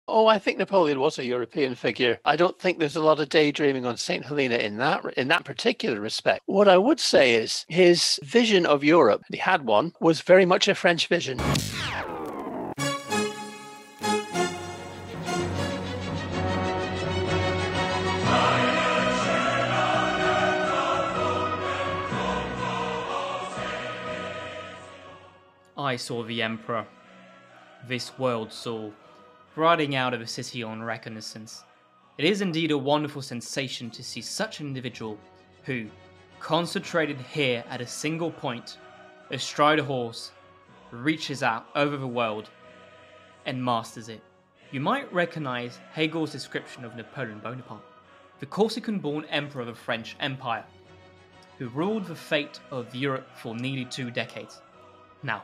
Oh, I think Napoleon was a European figure. I don't think there's a lot of daydreaming on Saint Helena in that particular respect. What I would say is his vision of Europe, he had one, was very much a French vision. I saw the Emperor, this world saw, riding out of a city on reconnaissance. It is indeed a wonderful sensation to see such an individual who, concentrated here at a single point, astride a horse, reaches out over the world and masters it. You might recognize Hegel's description of Napoleon Bonaparte, the Corsican-born Emperor of the French Empire, who ruled the fate of Europe for nearly 2 decades. Now,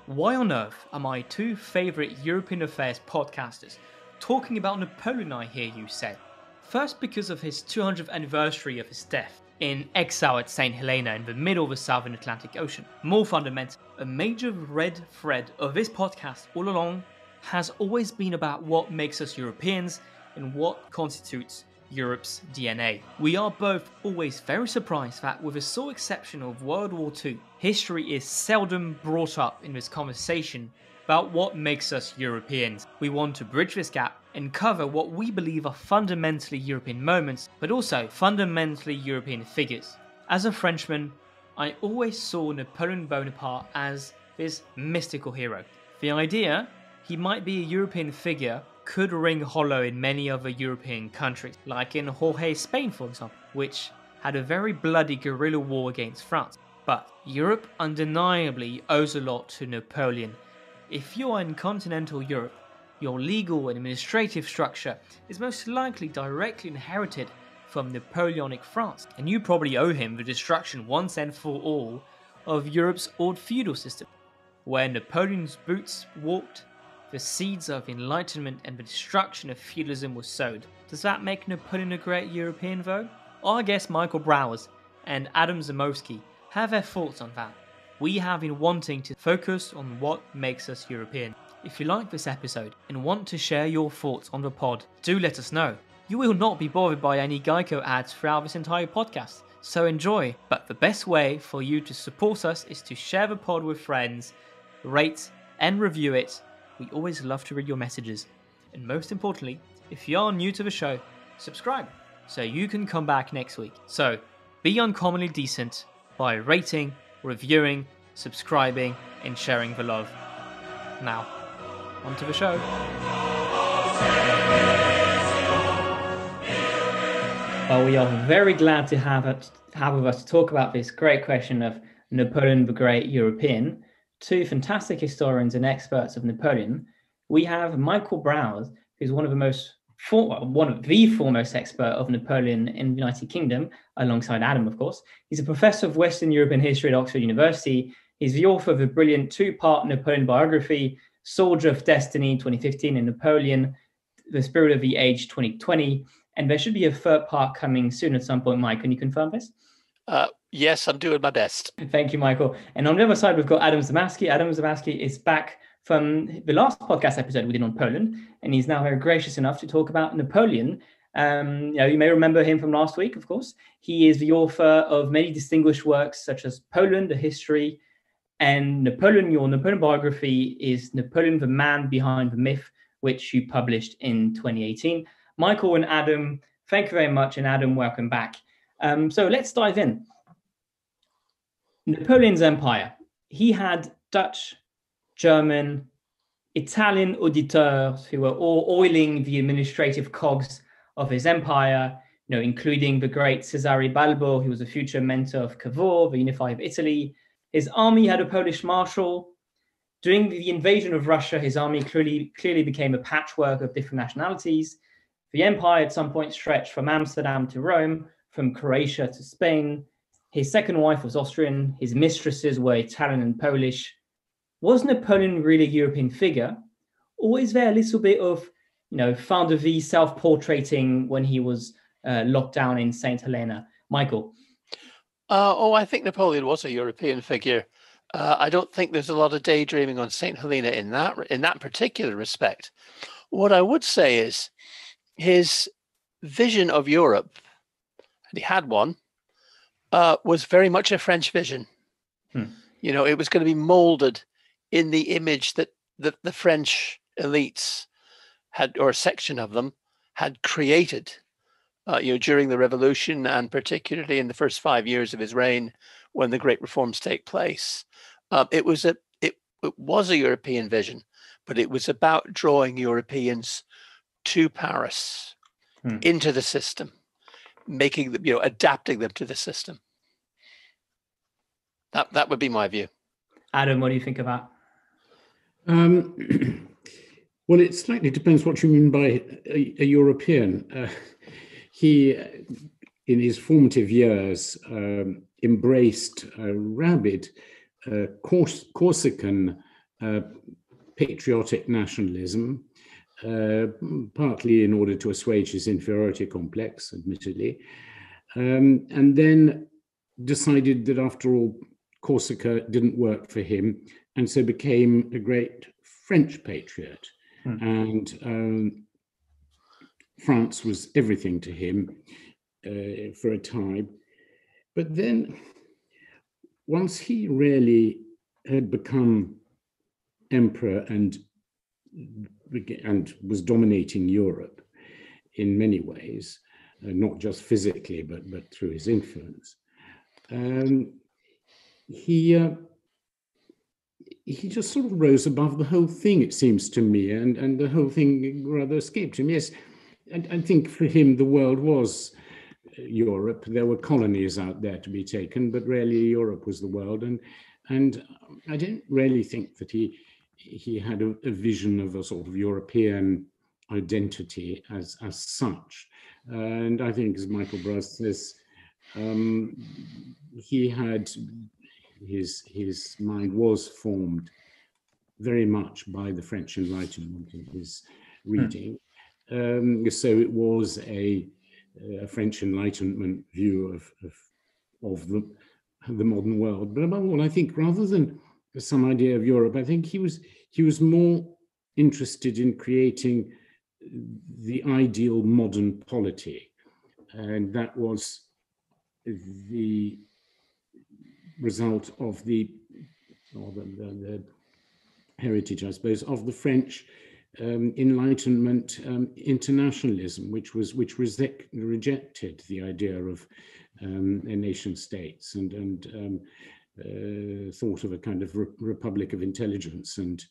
why on earth are my 2 favourite European affairs podcasters talking about Napoleon, I hear you say? First, because of his 200th anniversary of his death in exile at Saint Helena in the middle of the Southern Atlantic Ocean. More fundamental, a major red thread of this podcast all along has always been about what makes us Europeans and what constitutes Europe's DNA. We are both always very surprised that, with the sole exception of World War II, history is seldom brought up in this conversation about what makes us Europeans. We want to bridge this gap and cover what we believe are fundamentally European moments, but also fundamentally European figures. As a Frenchman, I always saw Napoleon Bonaparte as this mystical hero. The idea he might be a European figure could ring hollow in many other European countries, like in Jorge's Spain, for example, which had a very bloody guerrilla war against France. But Europe undeniably owes a lot to Napoleon. If you are in continental Europe, your legal and administrative structure is most likely directly inherited from Napoleonic France, and you probably owe him the destruction once and for all of Europe's old feudal system. Where Napoleon's boots walked, the seeds of enlightenment and the destruction of feudalism were sowed. Does that make Napoleon a great European though? Our guests Michael Browers and Adam Zamoyski have their thoughts on that. We have been wanting to focus on what makes us European. If you like this episode and want to share your thoughts on the pod, do let us know. You will not be bothered by any Geico ads throughout this entire podcast, so enjoy. But the best way for you to support us is to share the pod with friends, rate and review it. We always love to read your messages. And most importantly, if you are new to the show, subscribe so you can come back next week. So be uncommonly decent by rating, reviewing, subscribing, and sharing the love. Now, on to the show. Well, we are very glad to have with us to talk about this great question of Napoleon the Great European. 2 fantastic historians and experts of Napoleon. We have Michael Browers, who's one of the foremost expert of Napoleon in the United Kingdom, alongside Adam, of course. He's a professor of Western European history at Oxford University. He's the author of a brilliant 2-part Napoleon biography, Soldier of Destiny 2015 and Napoleon, The Spirit of the Age 2020. And there should be a 3rd part coming soon at some point. Mike, can you confirm this? Yes, I'm doing my best. Thank you, Michael. And on the other side, we've got Adam Zamoyski. Adam Zamoyski is back from the last podcast episode we did on Poland, and he's now very gracious enough to talk about Napoleon. You may remember him from last week, of course. He is the author of many distinguished works, such as Poland, a History, and Napoleon, your Napoleon biography is Napoleon, the Man Behind the Myth, which you published in 2018. Michael and Adam, thank you very much, and Adam, welcome back. So let's dive in. Napoleon's empire. He had Dutch, German, Italian auditeurs who were all oiling the administrative cogs of his empire, including the great Cesare Balbo, who was a future mentor of Cavour, the unifier of Italy. His army had a Polish marshal. During the invasion of Russia, his army clearly became a patchwork of different nationalities. The empire at some point stretched from Amsterdam to Rome, from Croatia to Spain. His second wife was Austrian. His mistresses were Italian and Polish. Was Napoleon really a European figure? Or is there a little bit of, fin de vie self-portraiting when he was locked down in Saint Helena? Michael? I think Napoleon was a European figure. I don't think there's a lot of daydreaming on Saint Helena in that particular respect. What I would say is his vision of Europe, and he had one, was very much a French vision. It was going to be molded in the image that the French elites had, or a section of them, had created, during the Revolution, and particularly in the first 5 years of his reign, when the great reforms take place. It was a European vision, but it was about drawing Europeans to Paris, into the system, making them, adapting them to the system. That would be my view. Adam, what do you think of that? Well, it slightly depends what you mean by a European. He, in his formative years, embraced a rabid Corsican patriotic nationalism, partly in order to assuage his inferiority complex, admittedly, and then decided that after all, Corsica didn't work for him, and so became a great French patriot. And France was everything to him for a time. But then, once he really had become emperor and was dominating Europe in many ways, not just physically, but through his influence, he just sort of rose above the whole thing, it seems to me, and the whole thing rather escaped him. Yes, I think for him the world was Europe. There were colonies out there to be taken, but really Europe was the world. And I don't really think that he had a vision of a sort of European identity as such. And I think, as Michael Bruce says, he had his mind was formed very much by the French Enlightenment in his reading. So it was a French Enlightenment view of the modern world. But above all, I think rather than some idea of Europe, I think he was more interested in creating the ideal modern polity, and that was the result of the heritage, I suppose, of the French Enlightenment internationalism, which rejected the idea of nation states and thought of a kind of republic of intelligence and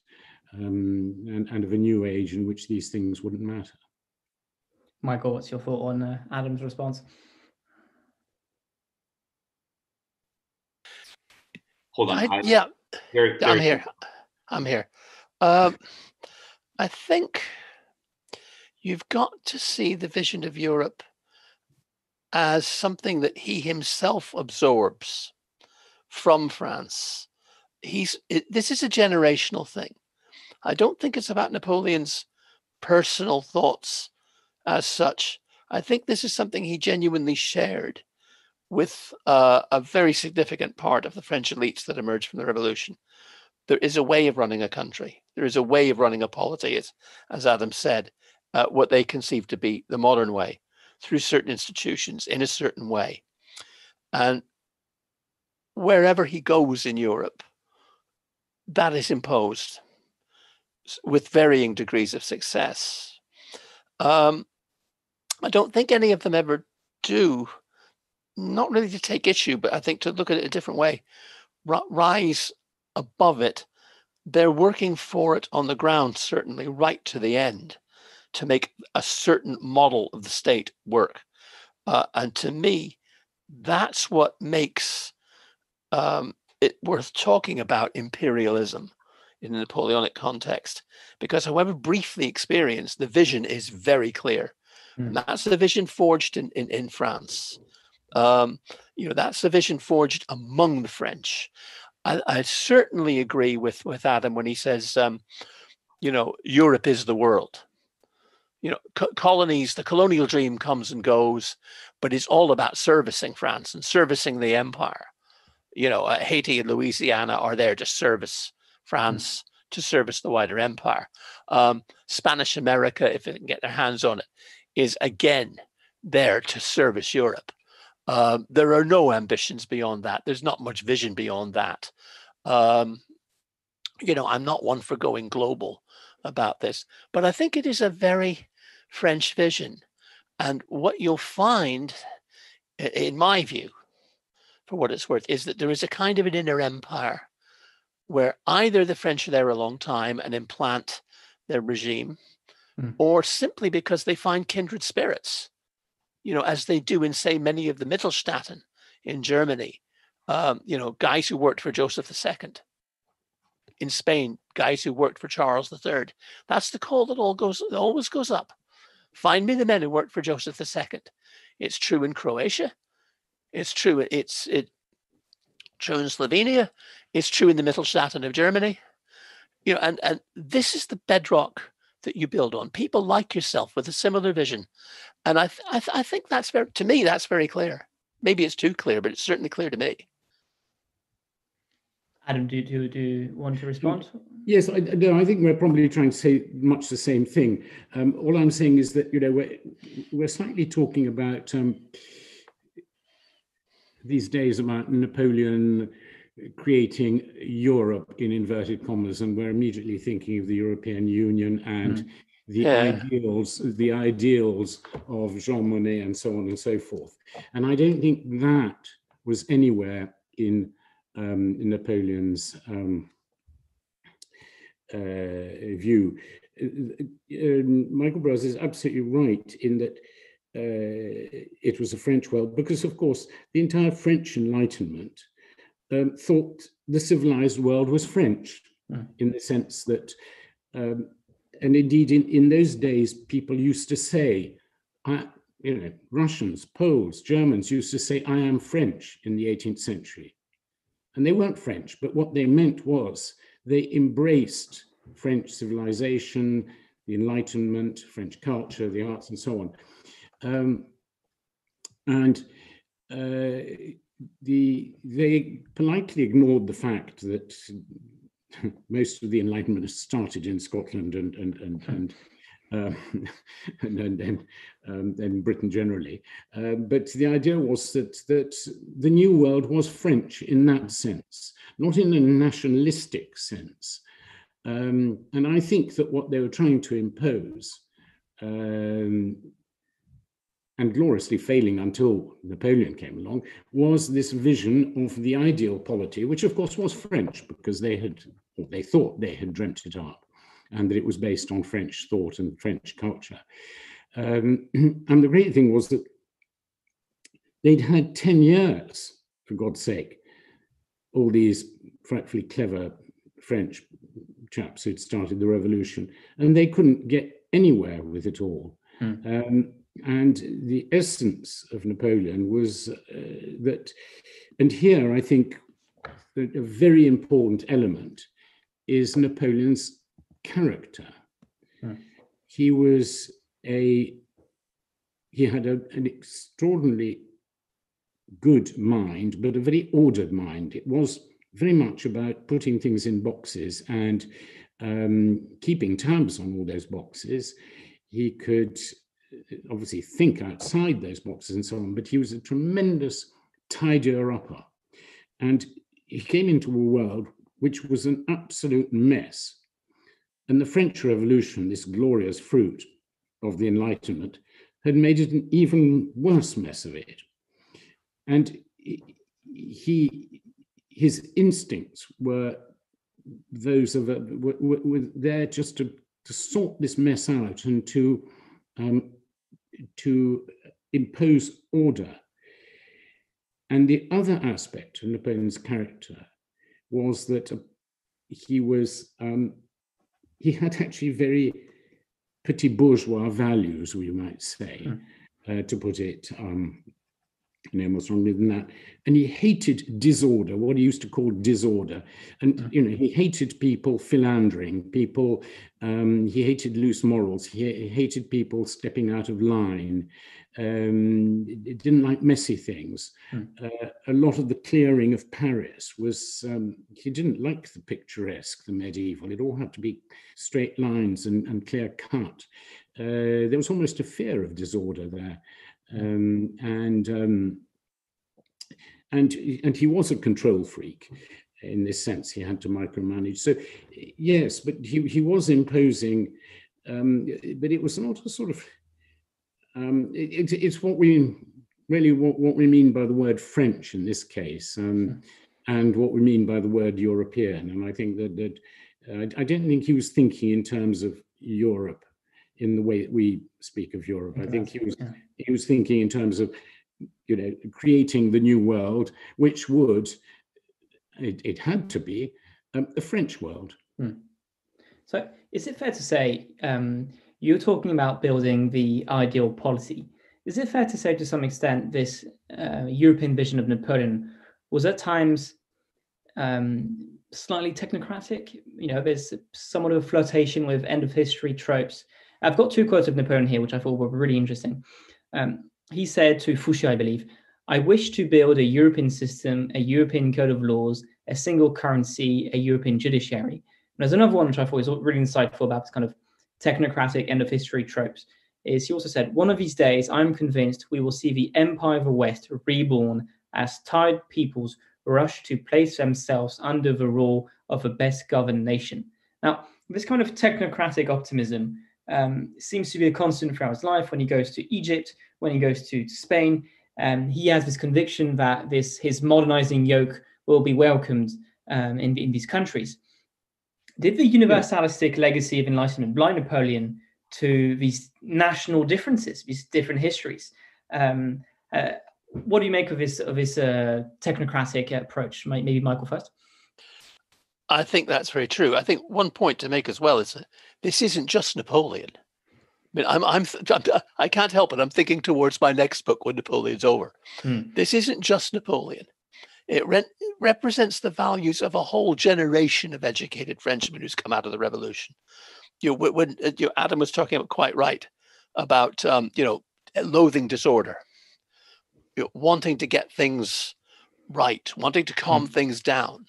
of a new age in which these things wouldn't matter. Michael, what's your thought on Adam's response? Hold on. I'm here. I'm here. I think you've got to see the vision of Europe as something that he himself absorbs from France. This is a generational thing. I don't think it's about Napoleon's personal thoughts as such. I think this is something he genuinely shared with a very significant part of the French elites that emerged from the revolution. There is a way of running a country. There is a way of running a polity, as Adam said, what they conceive to be the modern way, through certain institutions in a certain way. And wherever he goes in Europe, that is imposed with varying degrees of success. I don't think any of them ever do, not really to take issue, but I think to look at it a different way, rise above it. They're working for it on the ground, certainly right to the end, to make a certain model of the state work. And to me, that's what makes it worth talking about imperialism in the Napoleonic context, because however briefly experienced, the vision is very clear. And that's the vision forged in France. That's the vision forged among the French. I certainly agree with Adam when he says, Europe is the world. Colonies, the colonial dream comes and goes, but it's all about servicing France and servicing the empire. Haiti and Louisiana are there to service France, to service the wider empire. Spanish America, if they can get their hands on it, is again there to service Europe. There are no ambitions beyond that. There's not much vision beyond that. You know, I'm not one for going global about this, but I think it is a very French vision. And what you'll find, in my view, for what it's worth, is that there is a kind of an inner empire where either the French are there a long time and implant their regime, or simply because they find kindred spirits, you know, as they do in, say, many of the Mittelstaaten in Germany, you know, guys who worked for Joseph II. In Spain, guys who worked for Charles III. That's the call that always goes up. Find me the men who worked for Joseph II. It's true in Croatia. It's true. It's true in Slovenia. It's true in the Mittelstaaten of Germany. You know, and this is the bedrock that you build on. People like yourself with a similar vision, and I think that's very, to me, that's very clear. Maybe it's too clear, but it's certainly clear to me. Adam, do you want to respond? Yes, I think we're probably trying to say much the same thing. All I'm saying is that, you know, we're slightly talking about these days about Napoleon creating Europe in inverted commas, and we're immediately thinking of the European Union and the ideals of Jean Monnet and so on and so forth. And I don't think that was anywhere in Napoleon's view. Michael Bros is absolutely right in that it was a French world, because of course the entire French Enlightenment thought the civilized world was French, in the sense that, and indeed in those days people used to say, you know, Russians, Poles, Germans used to say, I am French in the 18th century. And they weren't French, but what they meant was they embraced French civilization, the Enlightenment, French culture, the arts, and so on. They politely ignored the fact that most of the Enlightenment started in Scotland and then Britain generally. But the idea was that the New World was French in that sense, not in a nationalistic sense. And I think that what they were trying to impose, and gloriously failing until Napoleon came along, was this vision of the ideal polity, which of course was French, because they thought they had dreamt it up, and that it was based on French thought and French culture. And the great thing was that they'd had 10 years, for God's sake, all these frightfully clever French chaps who'd started the revolution, and they couldn't get anywhere with it all. And the essence of Napoleon was that, and here I think that a very important element is Napoleon's character. He had an extraordinarily good mind, but a very ordered mind. It was very much about putting things in boxes and keeping tabs on all those boxes. He could obviously think outside those boxes and so on, but he was a tremendous tidier-upper. And he came into a world which was an absolute mess. And the French Revolution, this glorious fruit of the Enlightenment, had made it an even worse mess of it. And his instincts were those of were there just to sort this mess out and to impose order. And the other aspect of Napoleon's character was that he had actually very petit bourgeois values, we might say, to put it more strongly than that. And he hated disorder, what he used to call disorder. And, he hated people philandering, people, he hated loose morals. He hated people stepping out of line. He didn't like messy things. A lot of the clearing of Paris was, he didn't like the picturesque, the medieval. It all had to be straight lines and clear cut. There was almost a fear of disorder there. And he was a control freak in this sense. He had to micromanage. So yes, but he was imposing, but it was not a sort of, it's what we really, what we mean by the word French in this case, and what we mean by the word European. And I think that I don't think he was thinking in terms of Europe in the way that we speak of Europe. I think he was thinking in terms of, creating the new world, which would, it had to be a French world. So is it fair to say, you're talking about building the ideal polity. Is it fair to say to some extent this European vision of Napoleon was at times slightly technocratic? There's somewhat of a flirtation with end of history tropes. I've got two quotes of Napoleon here, which I thought were really interesting. He said to Fouché, I believe, "I wish to build a European system, a European code of laws, a single currency, a European judiciary." And there's another one which I thought was really insightful about this kind of technocratic end of history tropes. Is he also said, "One of these days, I'm convinced we will see the Empire of the West reborn as tired peoples rush to place themselves under the rule of a best governed nation." Now, this kind of technocratic optimism seems to be a constant throughout his life. When he goes to Egypt, when he goes to Spain, he has this conviction that his modernizing yoke will be welcomed in these countries. Did the universalistic legacy of Enlightenment blind Napoleon to these national differences, these different histories? What do you make of this technocratic approach? Maybe Michael first. I think that's very true. I think one point to make as well is that this isn't just Napoleon. I mean, I can't help it. I'm thinking towards my next book when Napoleon's over. This isn't just Napoleon. It represents the values of a whole generation of educated Frenchmen who's come out of the revolution. When Adam was talking about quite right about loathing disorder, wanting to get things right, wanting to calm things down.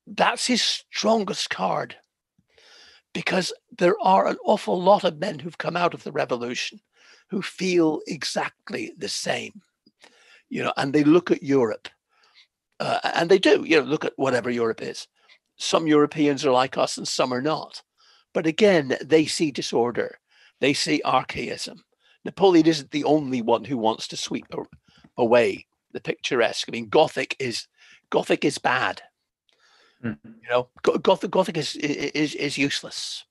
That's his strongest card, because there are an awful lot of men who've come out of the revolution who feel exactly the same, and they look at Europe, and they do, look at whatever Europe is. Some Europeans are like us and some are not. But again, they see disorder. They see archaism. Napoleon isn't the only one who wants to sweep away the picturesque. I mean, Gothic is bad. Gothic is useless.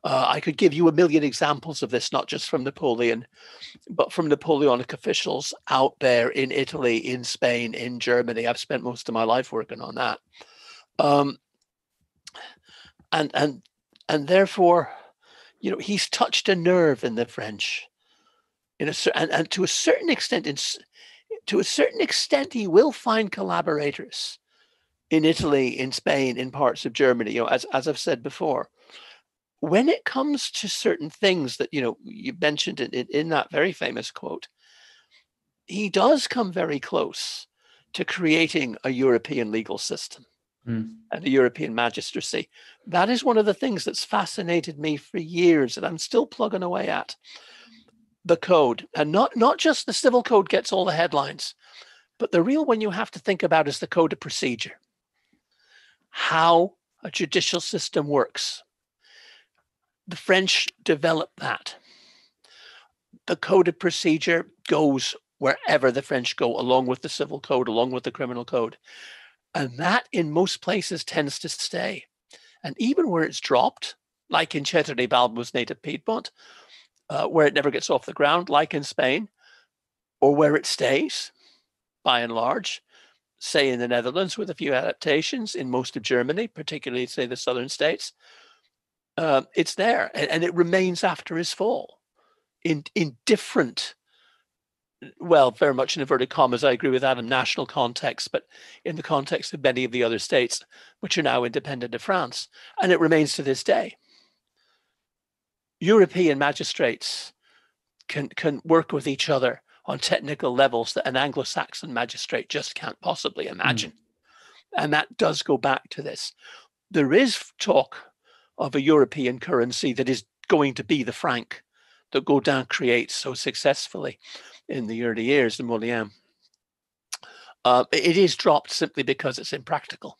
I could give you a million examples of this, not just from Napoleon, but from Napoleonic officials out there in Italy, in Spain, in Germany. I've spent most of my life working on that, and therefore, he's touched a nerve in the French, and to a certain extent, he will find collaborators in Italy, in Spain, in parts of Germany. As I've said before, when it comes to certain things that you mentioned in that very famous quote, he does come very close to creating a European legal system and a European magistracy. That is one of the things that's fascinated me for years, and I'm still plugging away at. The code, and not just the civil code gets all the headlines, but the real one you have to think about is the code of procedure. How a judicial system works. The French developed that. The code of procedure goes wherever the French go, along with the civil code, along with the criminal code. And that in most places tends to stay. And even where it's dropped, like in Cetare Balbo's native Piedmont, where it never gets off the ground, like in Spain, or where it stays, by and large, say in the Netherlands with a few adaptations, in most of Germany, particularly, say, the southern states, it's there, and it remains after his fall in different well, very much in inverted commas, I agree with Adam, national context, but in the context of many of the other states, which are now independent of France. And it remains to this day. European magistrates can work with each other on technical levels that an Anglo-Saxon magistrate just can't possibly imagine. And that does go back to this. There is talk of a European currency that is going to be the franc that Gaudin creates so successfully in the early years, the Napoleon. It is dropped simply because it's impractical.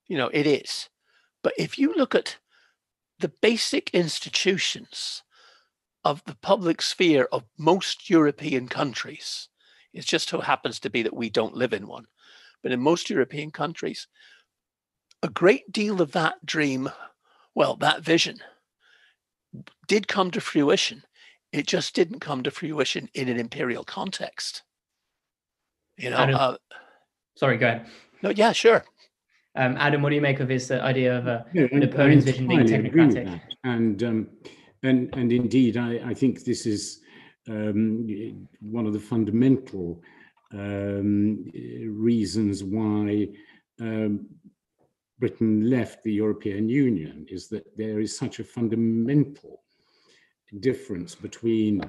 You know, it is. But if you look at the basic institutions of the public sphere of most European countries, it just so happens to be that we don't live in one, but in most European countries, a great deal of that dream, well, that vision, did come to fruition. It just didn't come to fruition in an imperial context. You know, Adam, sorry, go ahead. No, yeah, sure. Adam, what do you make of this idea of No, Napoleon's vision being technocratic? And indeed, I think this is one of the fundamental reasons why Britain left the European Union, is that there is such a fundamental difference between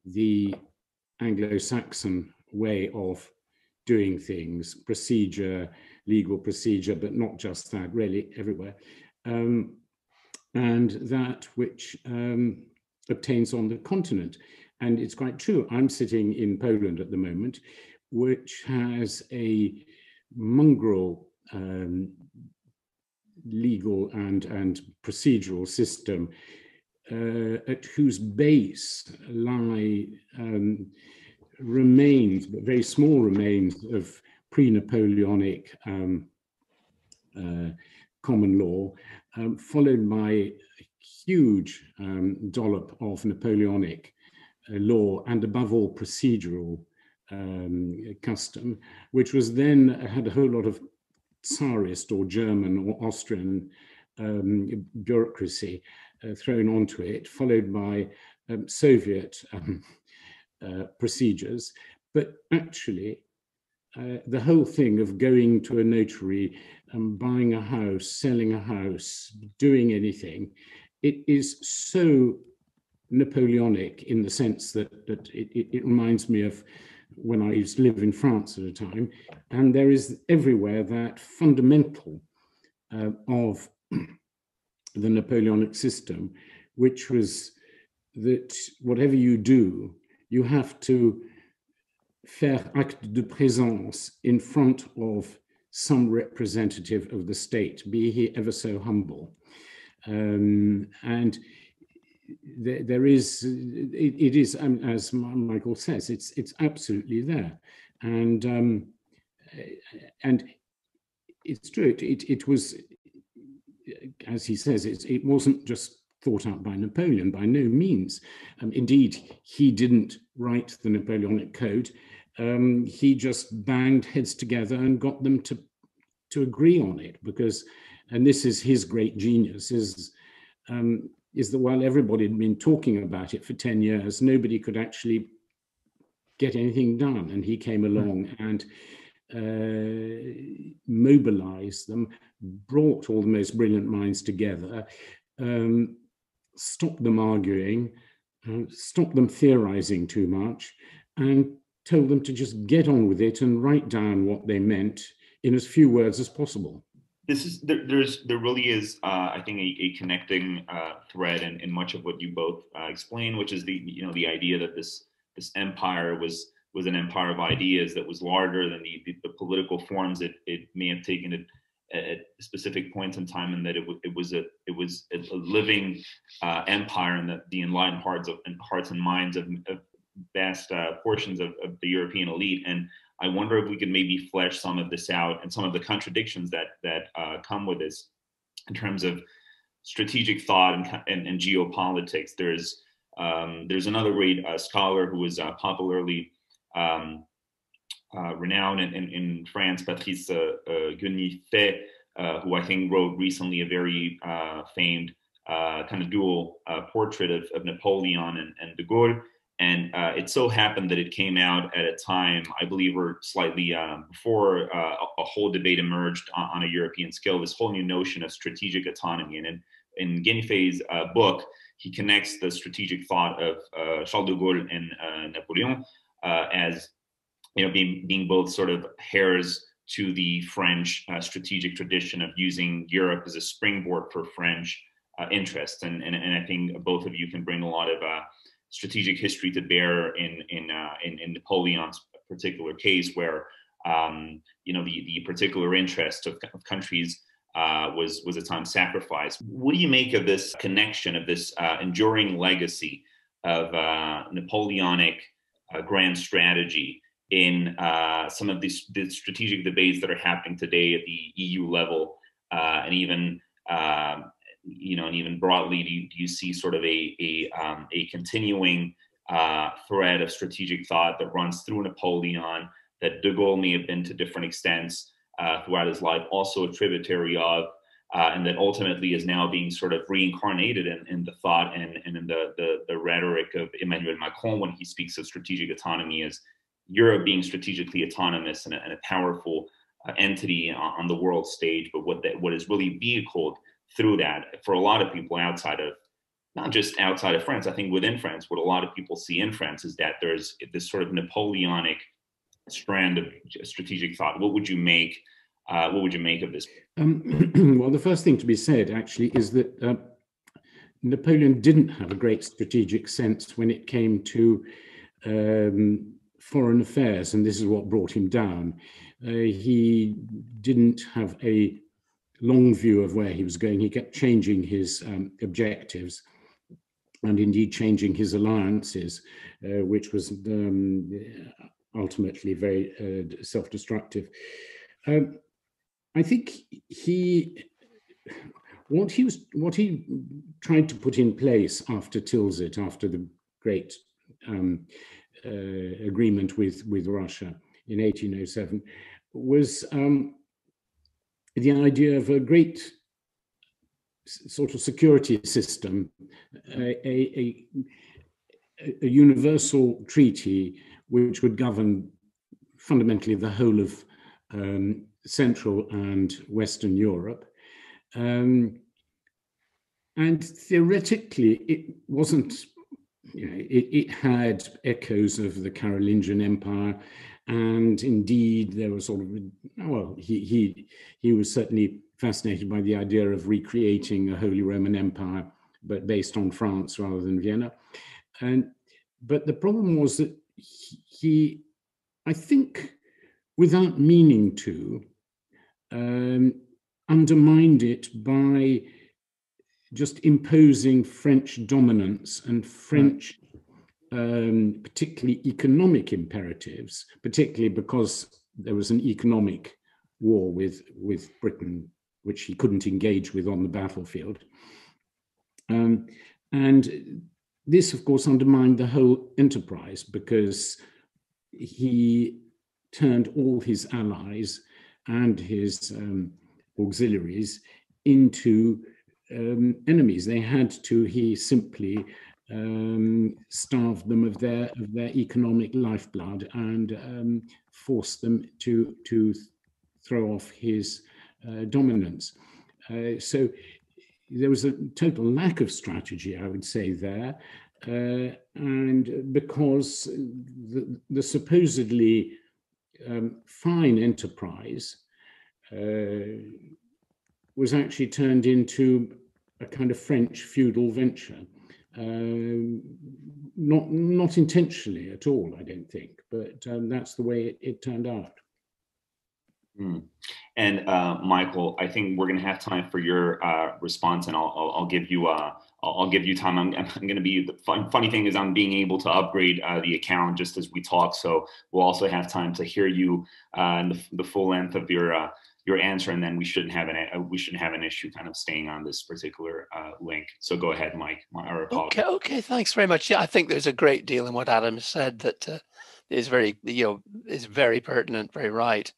the Anglo-Saxon way of doing things, procedure, legal procedure, but not just that, really everywhere, and that which obtains on the continent. And it's quite true. I'm sitting in Poland at the moment, which has a mongrel legal and procedural system at whose base lie remains, but very small remains of pre-Napoleonic common law, followed by a huge dollop of Napoleonic law, and above all procedural custom, which was then had a whole lot of Tsarist or German or Austrian bureaucracy thrown onto it, followed by Soviet procedures. But actually, the whole thing of going to a notary, buying a house, selling a house, doing anything, it is so Napoleonic in the sense that it reminds me of when I used to live in France at a time. And there is everywhere that fundamental of the Napoleonic system, which was that whatever you do, you have to faire acte de présence in front of some representative of the state, be he ever so humble. And there is, it is, as Michael says, it's absolutely there. And it's true, it was, as he says, it wasn't just thought out by Napoleon, by no means. Indeed, he didn't write the Napoleonic Code. He just banged heads together and got them to agree on it, because, and this is his great genius, is that while everybody had been talking about it for 10 years, nobody could actually get anything done. And he came along and mobilized them, brought all the most brilliant minds together, stopped them arguing, stopped them theorizing too much, and told them to just get on with it and write down what they meant in as few words as possible. This is there really is I think a connecting thread in much of what you both explain, which is the idea that this empire was an empire of ideas that was larger than the political forms it may have taken at specific points in time, and that it was a living empire, and that the enlightened hearts and minds of vast portions of the European elite. And I wonder if we could maybe flesh some of this out and some of the contradictions that come with this in terms of strategic thought and geopolitics. There's another great scholar who was popularly renowned in France, Patrice Guenifet, who I think wrote recently a very famed kind of dual portrait of Napoleon and de Gaulle. And it so happened that it came out at a time, I believe, or slightly before a whole debate emerged on a European scale, this whole new notion of strategic autonomy. And in Guinefe's book, he connects the strategic thought of Charles de Gaulle and Napoleon as being both sort of heirs to the French strategic tradition of using Europe as a springboard for French interests. And I think both of you can bring a lot of strategic history to bear in Napoleon's particular case, where the particular interest of countries was at times sacrificed. What do you make of this connection, of this enduring legacy of Napoleonic grand strategy in some of these strategic debates that are happening today at the EU level, and even broadly, do you see sort of a continuing thread of strategic thought that runs through Napoleon, that de Gaulle may have been to different extents throughout his life also a tributary of, and that ultimately is now being sort of reincarnated in the thought and in the rhetoric of Emmanuel Macron when he speaks of strategic autonomy as Europe being strategically autonomous and a powerful entity on the world stage, but what is really vehicled through that for a lot of people outside of, not just outside of France, I think within France, what a lot of people see in France is that there's this sort of Napoleonic strand of strategic thought. What would you make of this? Well, the first thing to be said actually is that Napoleon didn't have a great strategic sense when it came to foreign affairs, and this is what brought him down. He didn't have a long view of where he was going. He kept changing his objectives and indeed changing his alliances, which was ultimately very self-destructive. I think what he tried to put in place after Tilsit, after the great agreement with Russia in 1807, was the idea of a great sort of security system, a universal treaty which would govern fundamentally the whole of Central and Western Europe. And theoretically, it wasn't, it had echoes of the Carolingian Empire. And indeed, there was sort of, well, he was certainly fascinated by the idea of recreating a Holy Roman Empire, but based on France rather than Vienna. But the problem was that he, I think, without meaning to, undermined it by just imposing French dominance and French, particularly economic imperatives, particularly because there was an economic war with Britain, which he couldn't engage with on the battlefield. And this, of course, undermined the whole enterprise because he turned all his allies and his auxiliaries into enemies. They had to, he simply starved them of their economic lifeblood and forced them to throw off his dominance. So there was a total lack of strategy, I would say, there. And because the supposedly fine enterprise was actually turned into a kind of French feudal venture. Not intentionally at all, I don't think, but that's the way it turned out. And Michael, I think we're going to have time for your response, and I'll give you time. I'm going to be, the funny thing is I'm being able to upgrade the account just as we talk, so we'll also have time to hear you in the full length of your answer, and then we shouldn't have an issue kind of staying on this particular link. So go ahead, Mike. Okay, thanks very much. Yeah, I think there's a great deal in what Adam said that is very, is very pertinent, very right.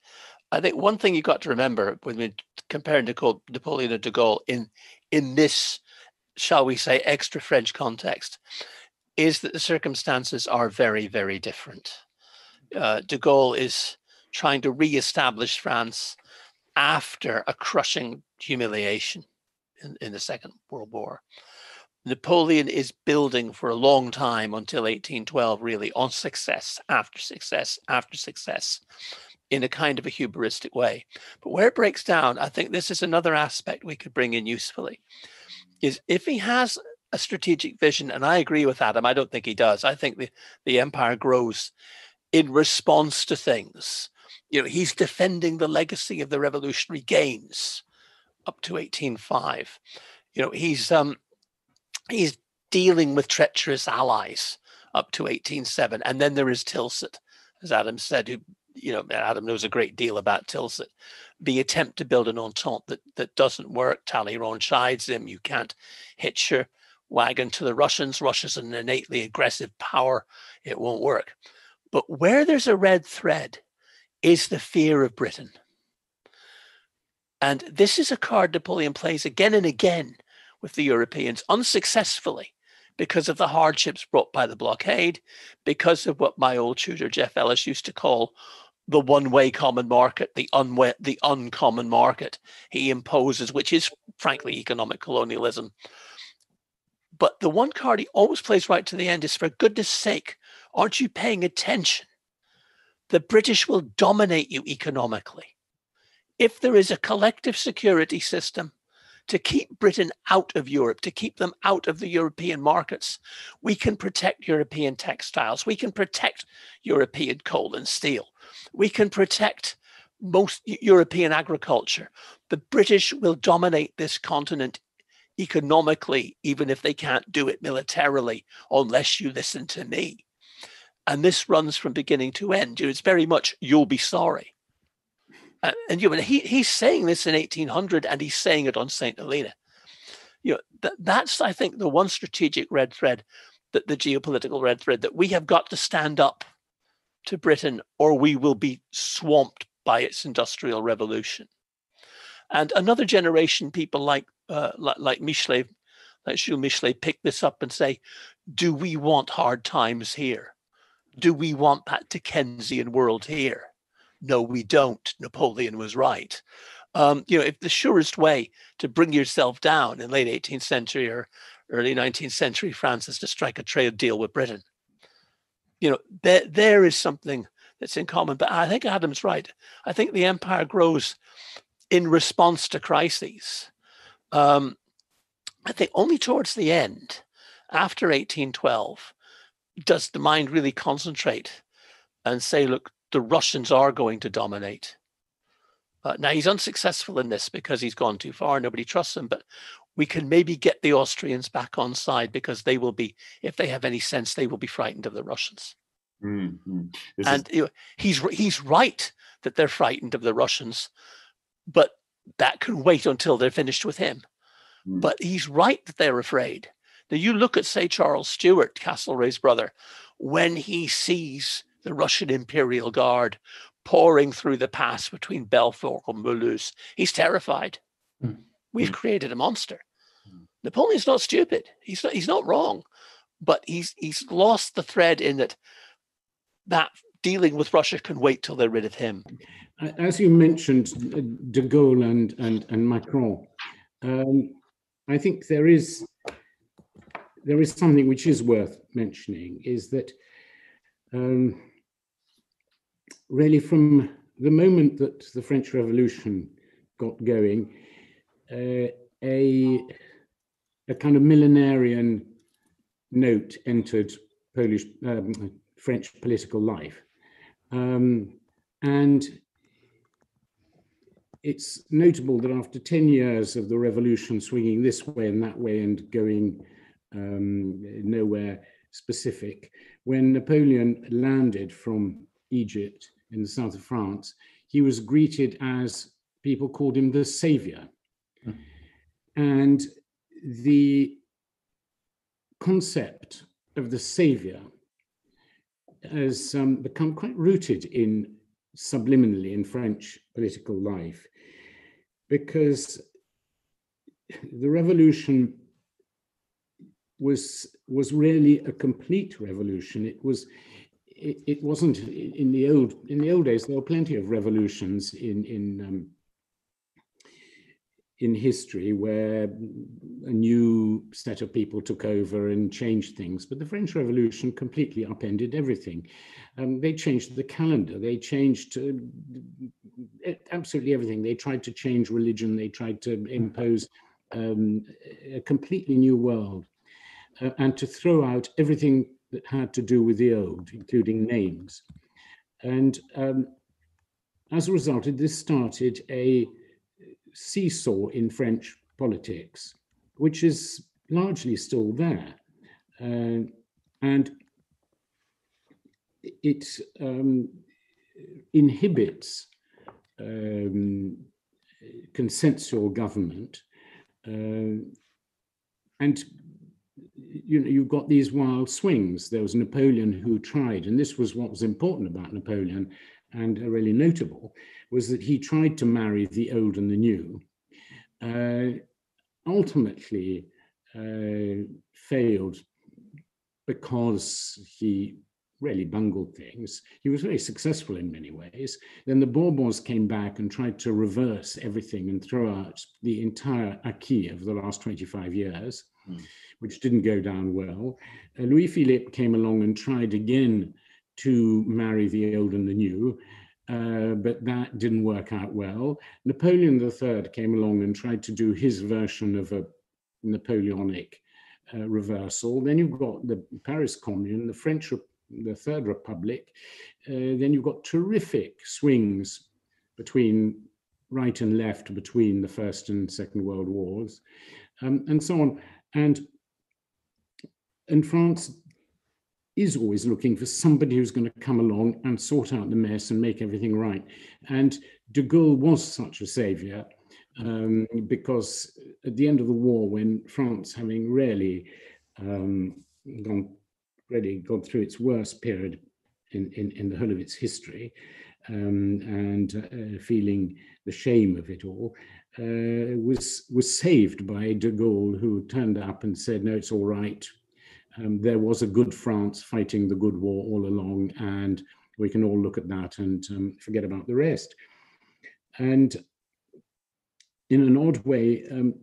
I think one thing you've got to remember when we're comparing Napoleon and de Gaulle in this, shall we say, extra French context, is that the circumstances are very, very different. De Gaulle is trying to re-establish France after a crushing humiliation in the Second World War. Napoleon is building for a long time until 1812, really, on success after success after success in a kind of a hubristic way. But where it breaks down, I think this is another aspect we could bring in usefully, is if he has a strategic vision, and I agree with Adam, I don't think he does. I think the empire grows in response to things. You know, he's defending the legacy of the revolutionary gains up to 1805. You know, he's dealing with treacherous allies up to 1807, and then there is Tilsit, as Adam said. Who, you know, Adam knows a great deal about Tilsit. The attempt to build an entente that doesn't work. Talleyrand chides him. You can't hitch your wagon to the Russians. Russia's an innately aggressive power. It won't work. But where there's a red thread is the fear of Britain. And this is a card Napoleon plays again and again with the Europeans, unsuccessfully, because of the hardships brought by the blockade, because of what my old tutor Jeff Ellis used to call the one-way common market, the uncommon market he imposes, which is frankly economic colonialism. But the one card he always plays right to the end is, for goodness sake, aren't you paying attention? The British will dominate you economically. If there is a collective security system to keep Britain out of Europe, to keep them out of the European markets, we can protect European textiles. We can protect European coal and steel. We can protect most European agriculture. The British will dominate this continent economically, even if they can't do it militarily, unless you listen to me. And this runs from beginning to end. It's very much, you'll be sorry. And you know, he's saying this in 1800, and he's saying it on Saint Helena. You know, that's, I think, the one strategic red thread, that the geopolitical red thread, that we have got to stand up to Britain, or we will be swamped by its industrial revolution. And another generation, people like Michelet, like Jules Michelet, pick this up and say, do we want hard times here? Do we want that Dickensian world here? No, we don't. Napoleon was right. You know, if the surest way to bring yourself down in late 18th century or early 19th century France is to strike a trade deal with Britain, you know, there is something that's in common. But I think Adam's right. I think the empire grows in response to crises. I think only towards the end, after 1812, does the mind really concentrate and say, look, the Russians are going to dominate. Now, he's unsuccessful in this because he's gone too far. Nobody trusts him. But we can maybe get the Austrians back on side, because they will be, if they have any sense, they will be frightened of the Russians. Mm-hmm. And you know, he's right that they're frightened of the Russians, but that can wait until they're finished with him. Mm. But he's right that they're afraid. Now, you look at, say, Charles Stuart, Castlereagh's brother, when he sees the Russian Imperial Guard pouring through the pass between Belfort and Mulhouse, he's terrified. Mm. We've created a monster. Napoleon's not stupid. He's not wrong, but he's lost the thread in that dealing with Russia can wait till they're rid of him. As you mentioned, de Gaulle and Macron, I think there is something which is worth mentioning, is that really from the moment that the French Revolution got going, a kind of millenarian note entered French political life. And it's notable that after 10 years of the revolution swinging this way and that way and going nowhere specific, when Napoleon landed from Egypt in the south of France, he was greeted as, people called him the savior. Mm. And the concept of the savior has become quite rooted subliminally in French political life, because the revolution was really a complete revolution. It wasn't in the old days. There were plenty of revolutions in history where a new set of people took over and changed things. But the French Revolution completely upended everything. They changed the calendar. They changed absolutely everything. They tried to change religion. They tried to impose a completely new world and to throw out everything that had to do with the old, including names. And as a result, this started a seesaw in French politics, which is largely still there. And it inhibits consensual government. And you've got these wild swings. There was Napoleon who tried, and this was what was important about Napoleon and really notable, was that he tried to marry the old and the new. Ultimately failed because he really bungled things. He was very successful in many ways. Then the Bourbons came back and tried to reverse everything and throw out the entire acquis of the last 25 years, which didn't go down well. Louis-Philippe came along and tried again to marry the old and the new, but that didn't work out well. Napoleon III came along and tried to do his version of a Napoleonic reversal. Then you've got the Paris Commune, the Third Republic. Then you've got terrific swings between right and left between the First and Second World Wars, and so on. And France is always looking for somebody who's going to come along and sort out the mess and make everything right. And de Gaulle was such a savior, because at the end of the war, when France, having really gone through its worst period in the whole of its history, and feeling the shame of it all, was saved by de Gaulle, who turned up and said, no, it's all right. There was a good France fighting the good war all along, and we can all look at that and forget about the rest. And in an odd way, in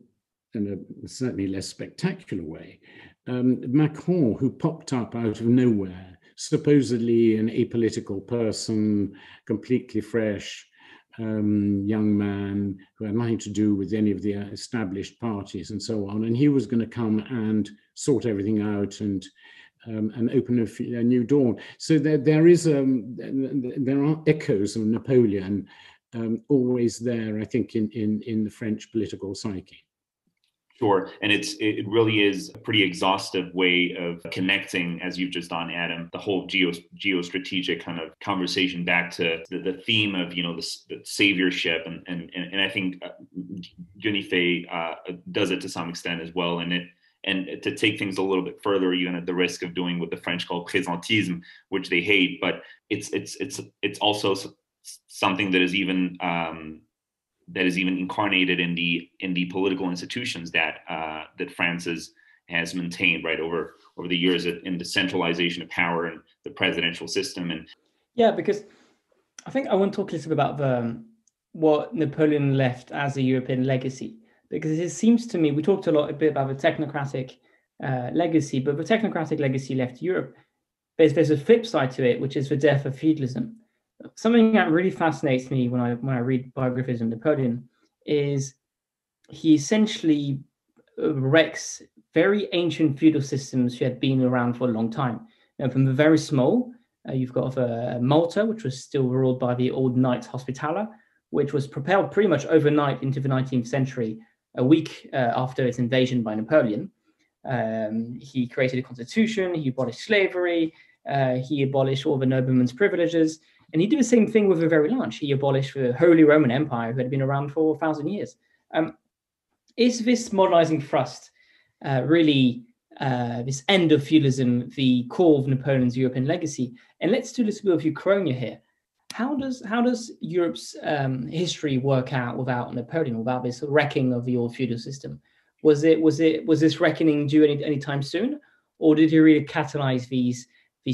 a certainly less spectacular way, Macron, who popped up out of nowhere, supposedly an apolitical person, completely fresh, young man who had nothing to do with any of the established parties and so on, and he was going to come and sort everything out and open a new dawn. So there are echoes of Napoleon always there, I think, in the French political psyche. Sure, and it really is a pretty exhaustive way of connecting, as you've just done, Adam, the whole geostrategic kind of conversation back to the theme of the saviorship, and I think Gunifay does it to some extent as well, and to take things a little bit further, even at the risk of doing what the French call présentisme, which they hate, but it's also something that is even incarnated in the political institutions that France has maintained, right, over the years, in the centralization of power and the presidential system. And yeah, because I think I want to talk a little bit about what Napoleon left as a European legacy, because it seems to me, we talked a bit about the technocratic legacy, but the technocratic legacy left Europe. There's a flip side to it, which is the death of feudalism. Something that really fascinates me when I read biographies of Napoleon is he essentially wrecks very ancient feudal systems that had been around for a long time. From the very small, you've got Malta, which was still ruled by the old Knights Hospitaller, which was propelled pretty much overnight into the 19th century, a week after its invasion by Napoleon. He created a constitution, he abolished slavery, he abolished all the noblemen's privileges. And he did the same thing with the very large. He abolished the Holy Roman Empire, who had been around for 1,000 years. Is this modernizing thrust really this end of feudalism, the core of Napoleon's European legacy? And let's do a little bit of Uchronia here. How does Europe's history work out without Napoleon, without this wrecking of the old feudal system? Was this reckoning due anytime soon, or did he really catalyze these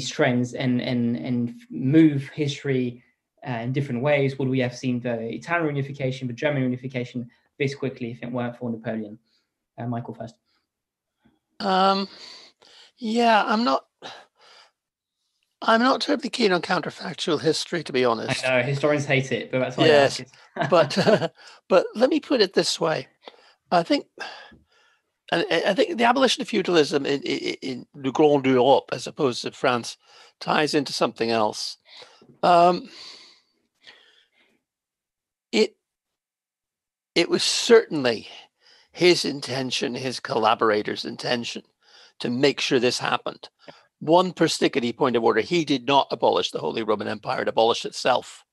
trends and move history in different ways? Would we have seen the Italian unification, the German unification this quickly if it weren't for Napoleon? Michael first. Yeah, I'm not terribly keen on counterfactual history, to be honest. I know historians hate it, but that's why yes, I ask it. but let me put it this way. I think the abolition of feudalism in the Grande Europe, as opposed to France, ties into something else. It was certainly his intention, his collaborators' intention, to make sure this happened. One persnickety point of order: he did not abolish the Holy Roman Empire; it abolished itself.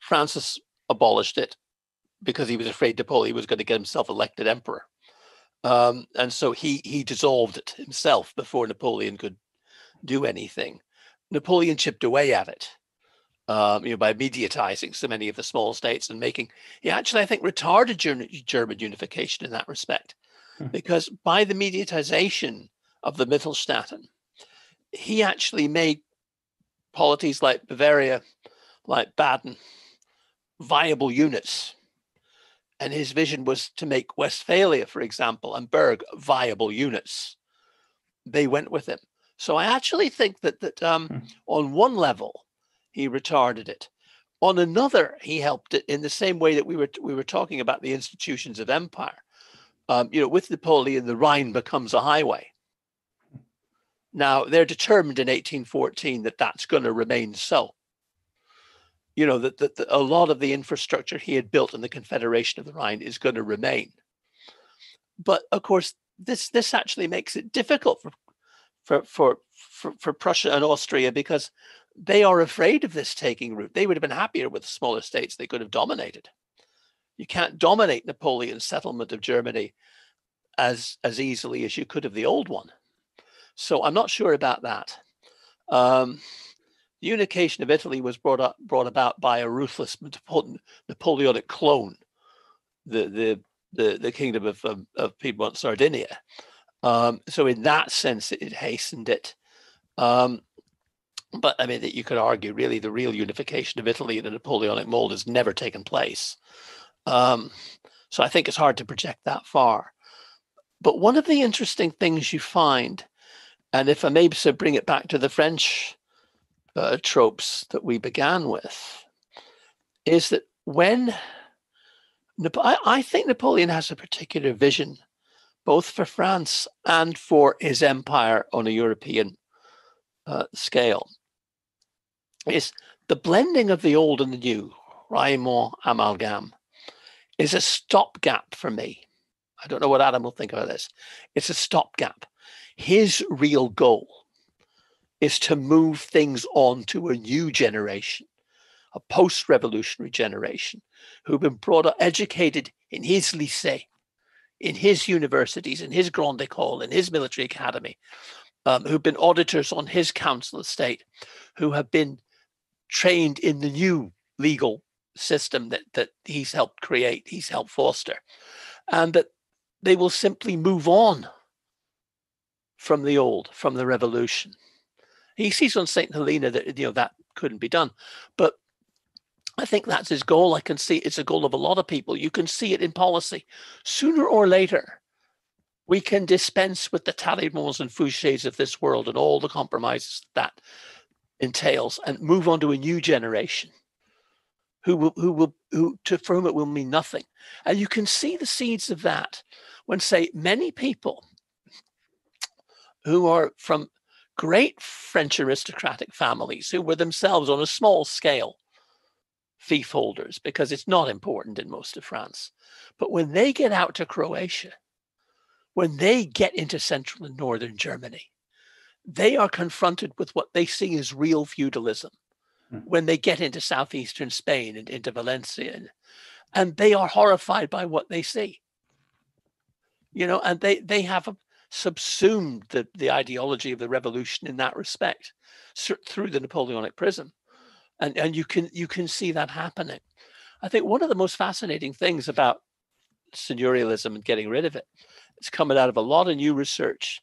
Francis abolished it because he was afraid Napoleon was going to get himself elected emperor. And so he dissolved it himself before Napoleon could do anything. Napoleon chipped away at it, by mediatizing so many of the small states and he actually, I think, retarded German unification in that respect, because by the mediatization of the Mittelstaaten, he actually made polities like Bavaria, like Baden, viable units. And his vision was to make Westphalia, for example, and Berg viable units. They went with him. So I actually think that on one level, he retarded it. On another, he helped it in the same way that we were talking about the institutions of empire. With Napoleon, the Rhine becomes a highway. Now, they're determined in 1814 that that's going to remain so. That a lot of the infrastructure he had built in the Confederation of the Rhine is going to remain. But of course, this actually makes it difficult for Prussia and Austria, because they are afraid of this taking root. They would have been happier with the smaller states they could have dominated. You can't dominate Napoleon's settlement of Germany as easily as you could of the old one. So I'm not sure about that. The unification of Italy was brought about by a ruthless Napoleonic clone, the kingdom of Piedmont, Sardinia. So in that sense, it hastened it. But I mean, you could argue really the real unification of Italy in a Napoleonic mold has never taken place. So I think it's hard to project that far. But one of the interesting things you find, and if I may so bring it back to the French tropes that we began with, is that when I think Napoleon has a particular vision, both for France and for his empire on a European scale, is the blending of the old and the new, Raimond amalgam, is a stopgap for me. I don't know what Adam will think about this. It's a stopgap. His real goal is to move things on to a new generation, a post-revolutionary generation, who've been brought up, educated in his lycée, in his universities, in his Grande École, in his military academy, who've been auditors on his council of state, who have been trained in the new legal system that he's helped create, he's helped foster, and that they will simply move on from the old, from the revolution. He sees on Saint Helena that that couldn't be done, but I think that's his goal. I can see it's a goal of a lot of people. You can see it in policy. Sooner or later, we can dispense with the Talleyrand's and Fouchés of this world and all the compromises that entails, and move on to a new generation for whom it will mean nothing. And you can see the seeds of that when, say, many people who are from great French aristocratic families, who were themselves on a small scale fief holders, because it's not important in most of France, but when they get out to Croatia, when they get into central and northern Germany, they are confronted with what they see as real feudalism. When they get into southeastern Spain and into Valencia, and they are horrified by what they see, and they have subsumed the ideology of the revolution in that respect through the Napoleonic prism, and you can see that happening. I think one of the most fascinating things about seigneurialism and getting rid of it. It's coming out of a lot of new research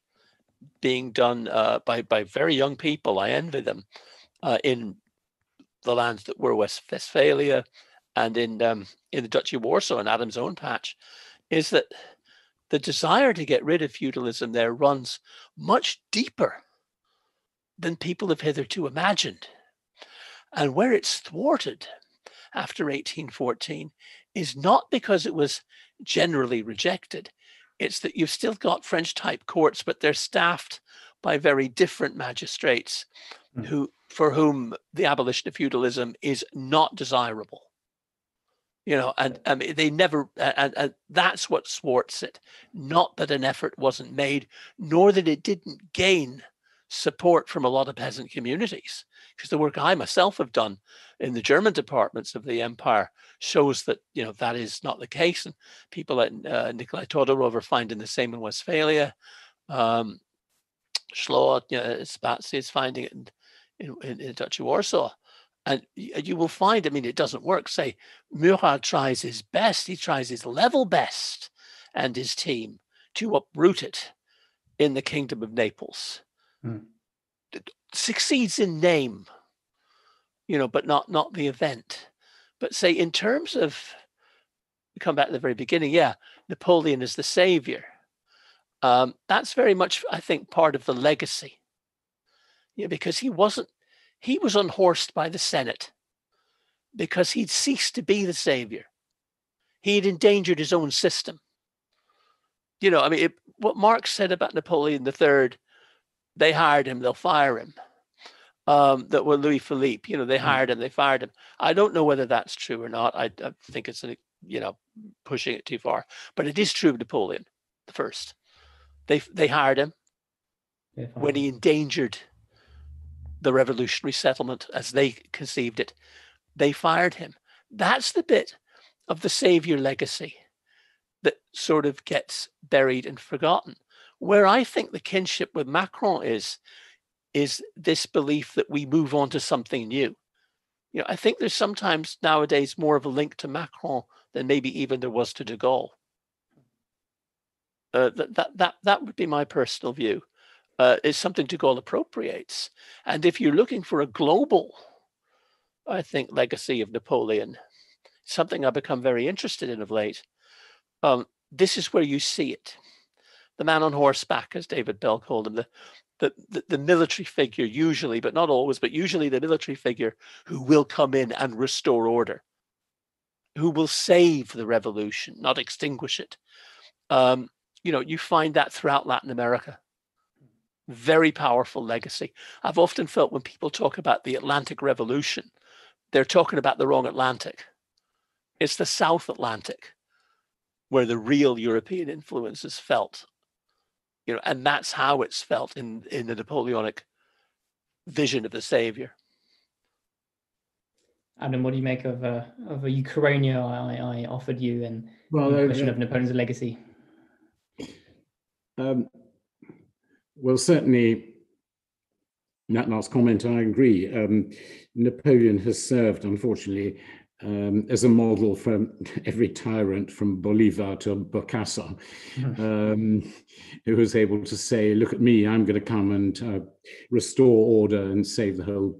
being done by very young people. I envy them in the lands that were Westphalia and in the Duchy of Warsaw and Adam's own patch, is that the desire to get rid of feudalism there runs much deeper than people have hitherto imagined. And where it's thwarted after 1814 is not because it was generally rejected. It's that you've still got French type courts, but they're staffed by very different magistrates for whom the abolition of feudalism is not desirable. You know, and I mean, they never, and that's what thwarts it. Not that an effort wasn't made, nor that it didn't gain support from a lot of peasant communities, because the work I myself have done in the German departments of the empire shows that, you know, that is not the case. And people like Nikolai Todorov are finding the same in Westphalia. Schloss, you know, Spatsy is finding it in the Duchy of Warsaw. And you will find, I mean, it doesn't work. Say, Murat tries his best, he tries his level best and his team to uproot it in the Kingdom of Naples. Succeeds in name, you know, but not the event. But say, in terms of, come back to the very beginning, yeah, Napoleon is the savior. That's very much, I think, part of the legacy. Yeah, because he was unhorsed by the Senate because he'd ceased to be the savior. He had endangered his own system. You know, I mean, what Marx said about Napoleon III, they hired him, they'll fire him. That were Louis Philippe, you know, they hired him, they fired him. I don't know whether that's true or not. I think it's, you know, pushing it too far. But it is true of Napoleon the First. They hired him when he endangered the revolutionary settlement as they conceived it. They fired him. That's the bit of the savior legacy that sort of gets buried and forgotten. Where I think the kinship with Macron is this belief that we move on to something new. You know, I think there's sometimes nowadays more of a link to Macron than maybe even there was to de Gaulle. That would be my personal view. Is something de Gaulle appropriates. And if you're looking for a global, I think, legacy of Napoleon, something I've become very interested in of late, this is where you see it. The man on horseback, as David Bell called him, the military figure usually, but not always, but usually the military figure who will come in and restore order, who will save the revolution, not extinguish it. You know, you find that throughout Latin America. Very powerful legacy. I've often felt when people talk about the Atlantic Revolution, they're talking about the wrong Atlantic. It's the South Atlantic where the real European influence is felt. You know, and that's how it's felt in the Napoleonic vision of the savior. Adam, what do you make of a Ukrainia I offered you and the question of Napoleon's legacy? Well, certainly that last comment, I agree. Napoleon has served, unfortunately, as a model for every tyrant from Bolivar to Bokassa, who was able to say, look at me, I'm going to come and restore order and save the whole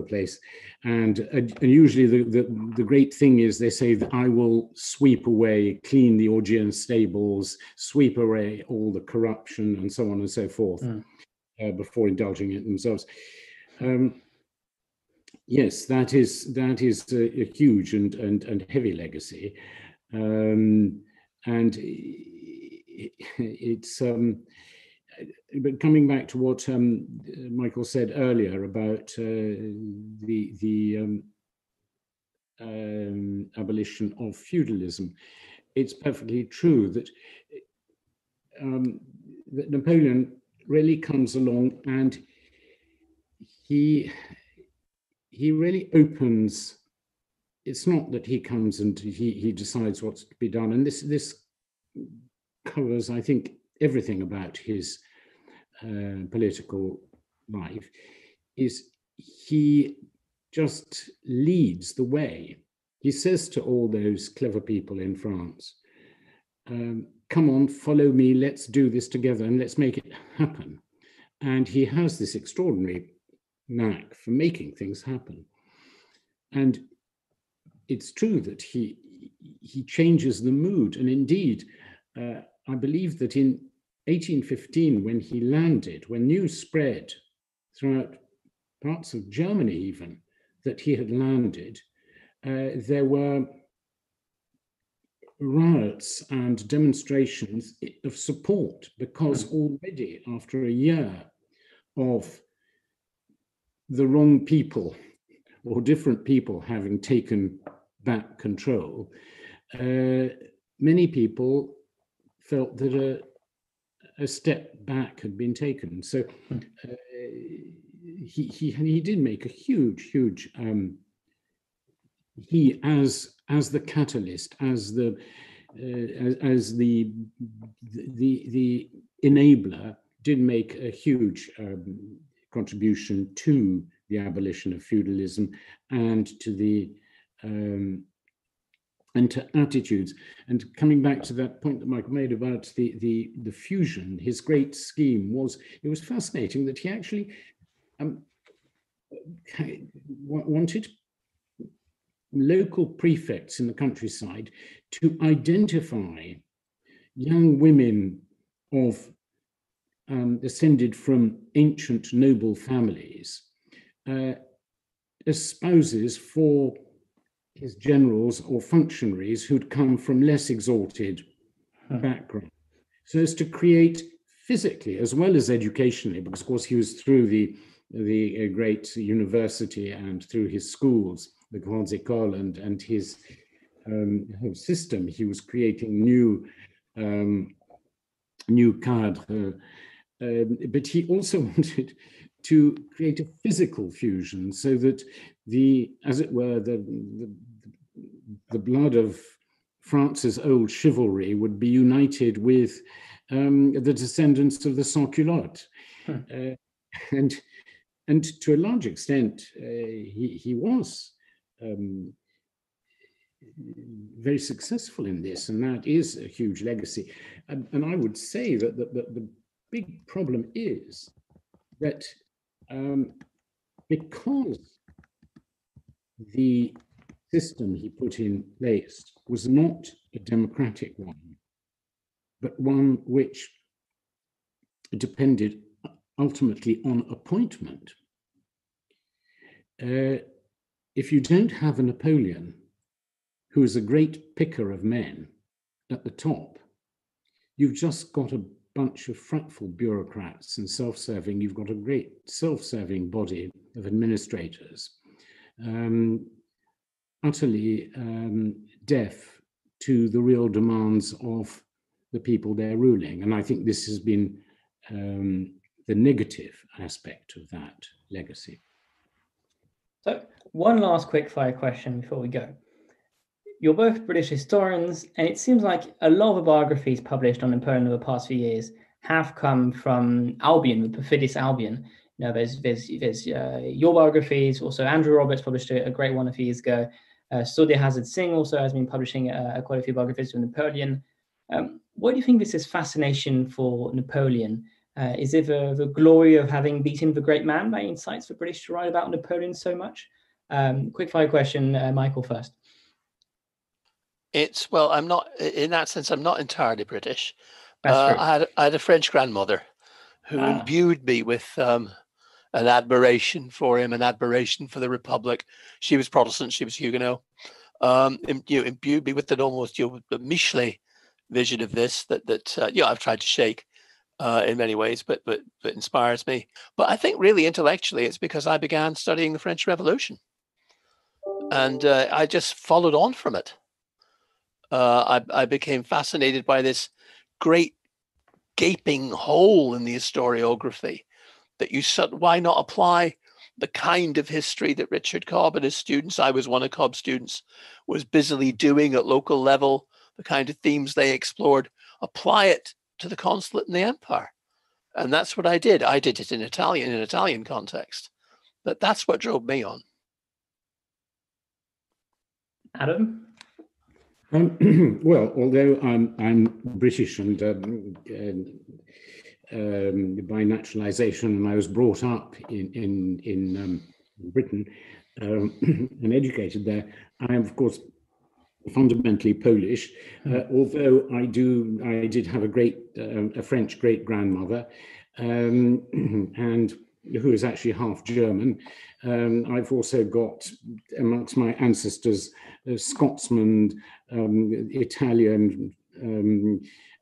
place. And usually the great thing is they say that I will sweep away, clean the Augean stables, sweep away all the corruption and so on and so forth before indulging it themselves. Yes, that is a huge and heavy legacy, and it's. But coming back to what Michael said earlier about the abolition of feudalism, it's perfectly true that Napoleon really comes along and he really opens. It's not that he comes and he decides what's to be done, and this covers, I think, everything about his political life. Is he just leads the way he says to all those clever people in France, come on, follow me, let's do this together and let's make it happen. And he has this extraordinary knack for making things happen. And it's true that he changes the mood. And indeed, I believe that in 1815, when he landed, when news spread throughout parts of Germany even, that he had landed, there were riots and demonstrations of support, because already after a year of the wrong people or different people having taken back control, many people felt that a step back had been taken. So he did make a huge he as the catalyst, as the enabler, did make a huge contribution to the abolition of feudalism and to the and to attitudes. And coming back to that point that Michael made about the fusion, his great scheme was, it was fascinating that he actually wanted local prefects in the countryside to identify young women of descended from ancient noble families as spouses for his generals or functionaries who'd come from less exalted background, so as to create physically as well as educationally, because of course he was through the great university and through his schools, the grandes écoles, and his whole system. He was creating new cadre, but he also wanted to create a physical fusion, so that as it were, the blood of France's old chivalry would be united with the descendants of the sans-culottes. And to a large extent, he was very successful in this, and that is a huge legacy. And I would say that the big problem is that because the system he put in place was not a democratic one, but one which depended ultimately on appointment. If you don't have a Napoleon who is a great picker of men at the top, you've just got a bunch of frightful bureaucrats and self-serving. You've got a great self-serving body of administrators, utterly deaf to the real demands of the people they're ruling. And I think this has been the negative aspect of that legacy. So one last quick fire question before we go. You're both British historians, and it seems like a lot of the biographies published on Napoleon over the past few years have come from Albion, the Perfidus Albion. You know, there's your biographies. Also, Andrew Roberts published a great one a few years ago. Surya Hazard Singh also has been publishing quite a few biographies of Napoleon. What do you think this is fascination for Napoleon? Is it the glory of having beaten the great man by insights for British to write about Napoleon so much? Quick fire question, Michael first. Well, I'm not, in that sense, I'm not entirely British. That's true. I had a French grandmother who imbued me with an admiration for him, an admiration for the Republic. She was Protestant, she was Huguenot. Imbued me with an almost the Michelet vision of this that I've tried to shake in many ways, but inspires me. But I think really intellectually, it's because I began studying the French Revolution, and I just followed on from it. I became fascinated by this great gaping hole in the historiography that why not apply the kind of history that Richard Cobb and his students, I was one of Cobb's students, was busily doing at local level, the kind of themes they explored, apply it to the consulate and the empire. And that's what I did. I did it in an Italian context. But that's what drove me on. Adam? Well, although I'm British and by naturalization, and I was brought up in Britain and educated there, I am, of course, fundamentally Polish. Although I did have a French great grandmother, and who is actually half German. I've also got amongst my ancestors Scotsmen, Italian,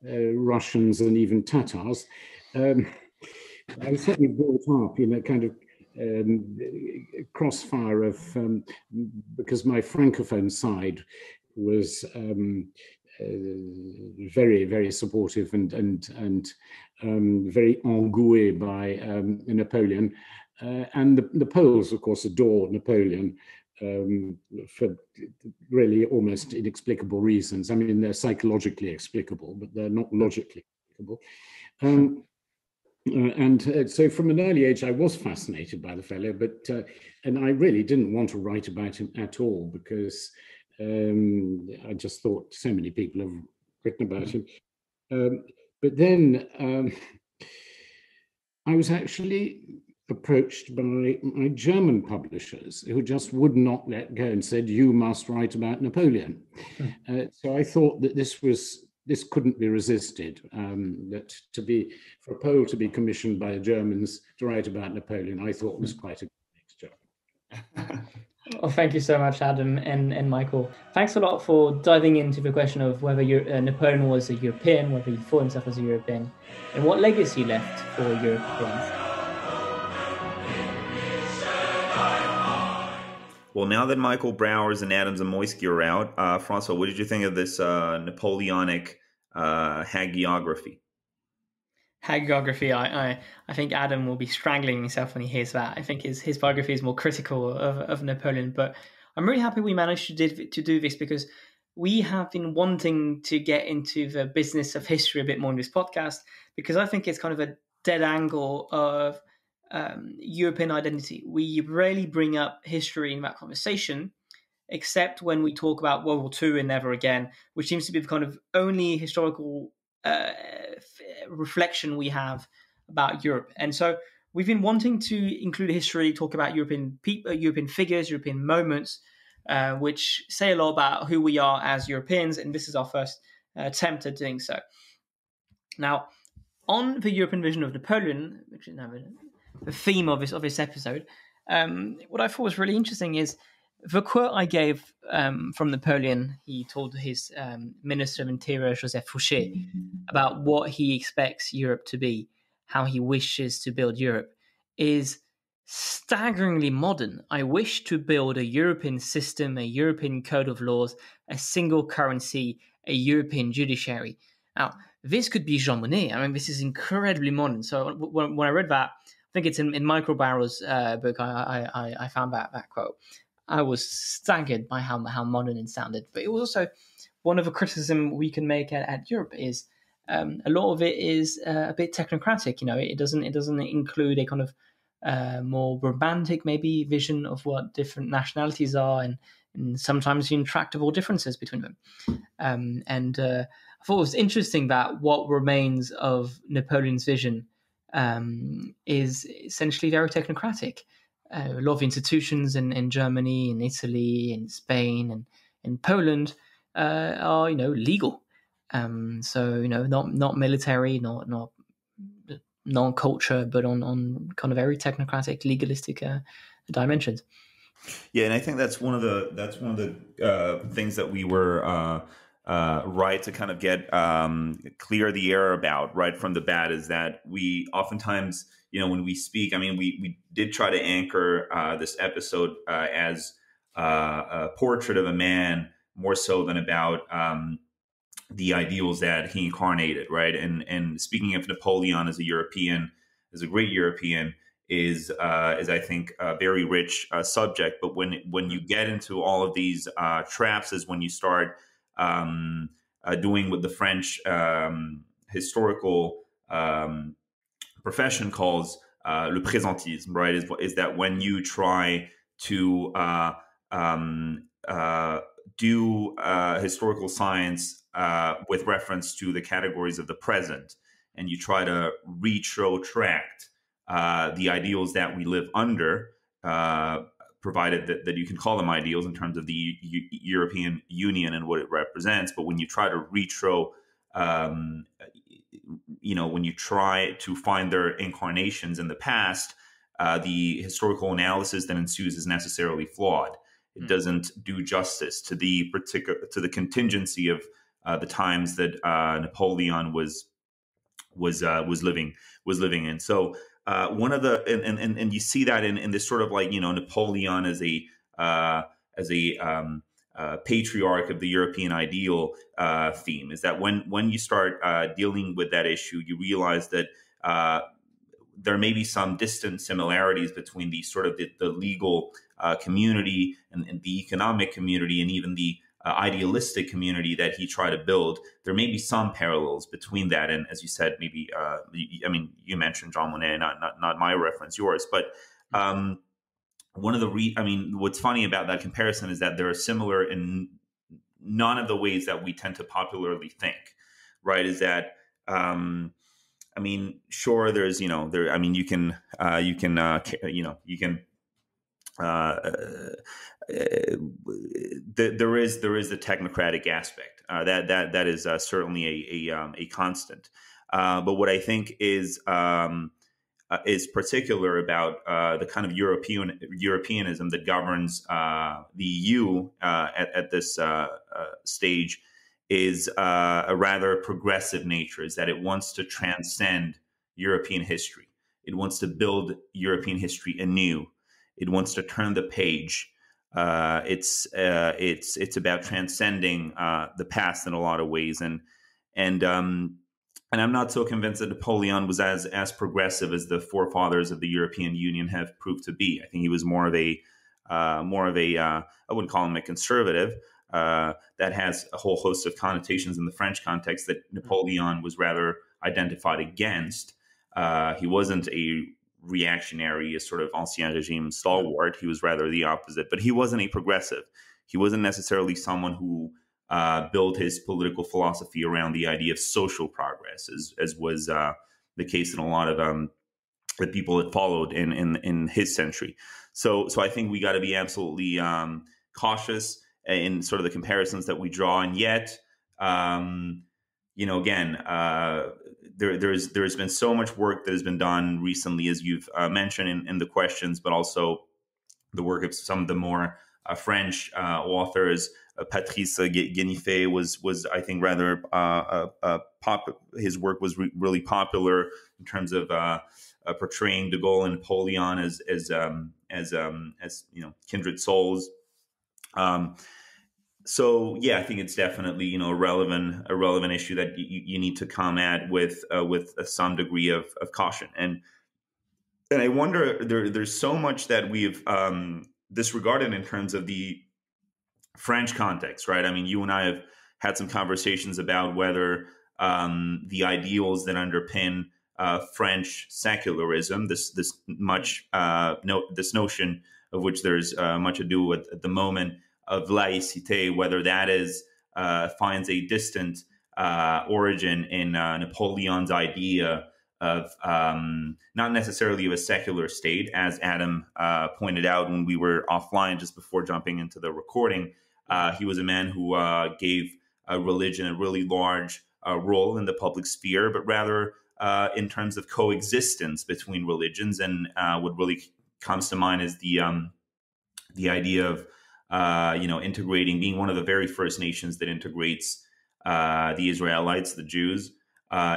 Russians, and even Tatars. I was certainly brought up in a kind of crossfire of because my francophone side was very, very supportive and very engoué by Napoleon, and the Poles, of course, adore Napoleon for really almost inexplicable reasons. I mean, they're psychologically explicable, but they're not logically explicable. So from an early age, I was fascinated by the fellow, but and I really didn't want to write about him at all because I just thought so many people have written about him. But then I was actually approached by my German publishers who just would not let go and said, "You must write about Napoleon." So I thought that this couldn't be resisted, that for a Pole to be commissioned by the Germans to write about Napoleon, I thought was quite a good mixture. Well, thank you so much, Adam and Michael. Thanks a lot for diving into the question of whether Napoleon was a European, whether he thought himself as a European, and what legacy he left for Europeans. Well, now that Michael Browers and Adam Zamoyski are out, Francois, what did you think of this Napoleonic hagiography? Hagiography, I think Adam will be strangling himself when he hears that. I think his biography is more critical of Napoleon, but I'm really happy we managed to do this because we have been wanting to get into the business of history a bit more in this podcast because I think it's kind of a dead angle of European identity. We rarely bring up history in that conversation, except when we talk about World War II and never again, which seems to be the kind of only historical reflection we have about Europe. And so we've been wanting to include history, talk about European people, European figures, European moments, which say a lot about who we are as Europeans. And this is our first attempt at doing so. Now, on the European vision of Napoleon, which is now the theme of this episode, what I thought was really interesting is the quote I gave from Napoleon. He told his Minister of Interior, Joseph Fouché, about what he expects Europe to be, how he wishes to build Europe, is staggeringly modern. I wish to build a European system, a European code of laws, a single currency, a European judiciary. Now, this could be Jean Monnet. I mean, this is incredibly modern. So when I read that, I think it's in Michael Barrow's book, I found that quote. I was staggered by how modern it sounded. But it was also one of the criticism we can make at Europe is a lot of it is a bit technocratic. You know, it doesn't include a kind of more romantic maybe vision of what different nationalities are and sometimes intractable differences between them. And I thought it was interesting that what remains of Napoleon's vision is essentially very technocratic. A lot of institutions in Germany, in Italy, in Spain, and in Poland are legal. So not military, not non-culture, but on kind of very technocratic, legalistic dimensions. Yeah, and I think that's one of the things that we were right to kind of get clear the air about right from the bat is that we oftentimes, when we speak, I mean, we did try to anchor this episode as a portrait of a man more so than about the ideals that he incarnated, right? And speaking of Napoleon as a European, as a great European, is I think a very rich subject. But when you get into all of these traps, is when you start doing what the French historical profession calls le présentisme, right? Is that when you try to do historical science with reference to the categories of the present, and you try to retrotract the ideals that we live under, provided that you can call them ideals in terms of the European Union and what it represents. But when you try to when you try to find their incarnations in the past, the historical analysis that ensues is necessarily flawed. It doesn't do justice to the contingency of the times that Napoleon was living in. So one of the and you see that in this sort of like, Napoleon as a patriarch of the European ideal theme, is that when you start dealing with that issue, you realize that there may be some distant similarities between the sort of the legal community and the economic community and even the idealistic community that he tried to build. There may be some parallels between that, and as you said, maybe you mentioned Jean Monnet, not my reference, yours, but one of the what's funny about that comparison is that they're similar in none of the ways that we tend to popularly think, right? Is that sure, there's you can there is the technocratic aspect that is certainly a constant. But what I think is particular about the kind of Europeanism that governs the EU at this stage is a rather progressive nature, is that it wants to transcend European history. It wants to build European history anew. It wants to turn the page. It's about transcending the past in a lot of ways, and I'm not so convinced that Napoleon was as progressive as the forefathers of the European Union have proved to be. I think he was more of a I wouldn't call him a conservative. That has a whole host of connotations in the French context that Napoleon was rather identified against. He wasn't a reactionary, a sort of ancien regime stalwart. He was rather the opposite, but he wasn't a progressive. He wasn't necessarily someone who built his political philosophy around the idea of social progress, as was the case in a lot of the people that followed in his century. So I think we got to be absolutely cautious in sort of the comparisons that we draw, and yet, there's been so much work that has been done recently, as you've mentioned in the questions, but also the work of some of the more French authors. Patrice Guénifé was I think rather his work was really popular in terms of portraying de Gaulle and Napoleon as kindred souls. So yeah, I think it's definitely a relevant issue that you need to come at with some degree of caution. And I wonder, there's so much that we've disregarded in terms of the French context, right? I mean, you and I have had some conversations about whether the ideals that underpin French secularism, this notion of which there's much ado at the moment, of laïcité, whether that finds a distant origin in Napoleon's idea of not necessarily of a secular state, as Adam pointed out when we were offline just before jumping into the recording. He was a man who gave religion a really large role in the public sphere, but rather in terms of coexistence between religions. And what really comes to mind is the idea of integrating, being one of the very first nations that integrates the Israelites, the Jews,